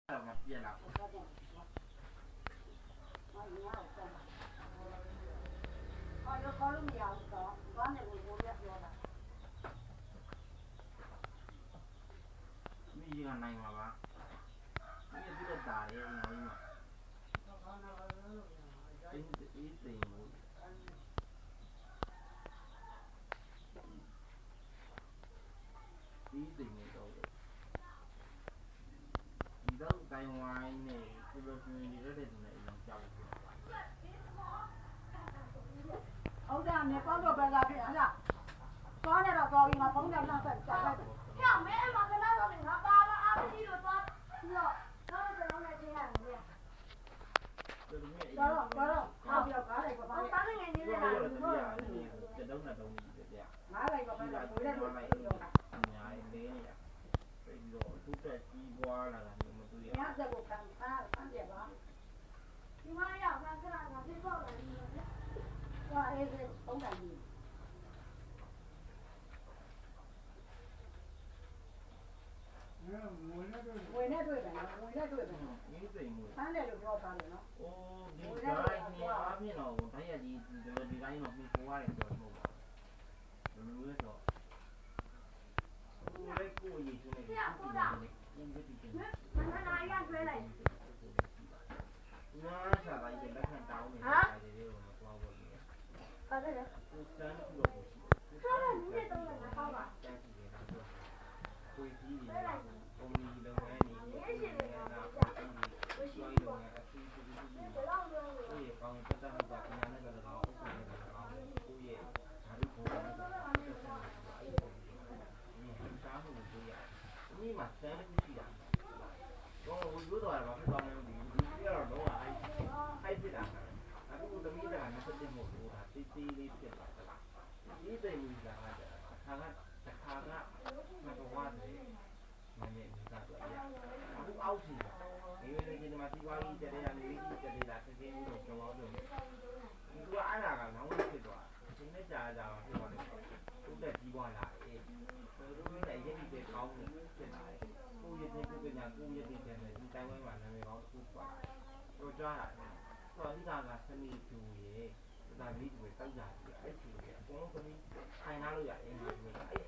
嘛变了。你看那个吧，你这个大的，你看嘛，一对母，一对母都的。你都台湾呢，这个是你这里的那种家务。ဟုတ်တယ်အမေကောင်းတော့ပဲလာပြီဟလားသွားနေတော့သွားပြီးမှဖုန်းနဲ့နောက်ဆက်ကြာလိုက်တယ်။ပြောင်းမဲအမကလည်းတော့ငါပါပါအားမရှိလို့သွားပြီးတော့နောက်တစ်လုံးနဲ့ချင်းရတယ်။တော့နောက်ပြောကားလိုက်ပါဘာလဲ။တားနေနေနေလား။这都那东西的呀。ငါးလိုက်ပါပဲ။ကိုယ်လည်းလို့ပြောတာ။ညာနေရ။ပြီးတော့သူ့တက်ကြီးပွားလာတာမျိုးမတွေ့ရ။ညဆက်ကိုခံစားဆန်းပြပါ။ဒီမရောက်ခါကပြပေါ့လာပြီ။သွားရေးစေပုံးတယ်ကြီးဝင်နေတွေ့ပဲနော်ဝင်နေတွေ့ပဲ။ဒီစိမ်မှု။ဆန်းတယ်လို့ပြောပါလေနော်။အိုးဒီတိုင်းနေအားဖြင့်တော့တိုင်းရကြီးဒီတိုင်းတော့ပြီးပွားတယ်ဆိုတော့မဟုတ်ပါဘူး။ဘယ်လိုလဲဆိုကိုယ်လည်းကိုယ်ရည်ချင်းနေတယ်။ကိုယ်ကဒီချင်း။မနနာရဆွဲလိုက်။ငါစားလိုက်တဲ့လက်ခံတောင်းနေတာတွေကိုမသွားဘူးလေ။ဟုတ်တယ်လေ။ကိုစမ်းပြီးတော့။ဆောင်းနေတော့ငါဟောပါ။တန်းကြည့်နေတာဆို။ကိုကြီးကြီးကုမ္ပဏီလုပ်ငန်းတွေနာကိုကြီးကြီးလုပ်ငန်းအစီအစဉ်တွေကိုကောင်းတက်တာကညာနဲ့ကတော့အုပ်စုနဲ့ကတော့ကိုရဲ့ဓာတ်ပုံတွေအဲ့ဒီစားမှုတွေရ။ဒီမှာစမ်းလို့ရှိတာ။တော့ဘယ်လိုတော့မှာဖြစ်သွားမလဲဒီကတော့တော့အဲ့ဖြစ်တာ။အခုသမီးကလည်းဆက်တင်ဖို့လို့ဒါတေးသေးလေးဖြစ်လာတာ။ဒီတိမ်ကြီးကအခါကမတော်ဝါတယ်မင်းနဲ့ကတော့အခုအောက်စီဒီလိုဒီမှာစီဝါကြီးတဲ့ရနေကြီးတဲ့လာခင်းပြီးတော့ကြောင်းအောင်လို့ဒီကအဲ့ဒါကလောင်းဖြစ်သွားဒီနေ့ကြာဖြစ်သွားတယ်သူ့တက်ကြီးပွားလာတယ်သူတို့လည်းရည်ရည်ကောင်းတယ်ဖြစ်လာတယ်ကိုရည်တဲ့ကိုညာကိုရည်တဲ့တယ်ဒီတိုင်းဝိုင်းမှာနာမည်ကောင်းတစ်ခုပါတော့ကြားရတယ်ဆိုတော့ဒီကစနေကျူရေဒါလေးတွေတောက်ကြတယ်အဲ့ဒီအကုန်လုံးကခိုင်လာလို့ရတယ်အဲ့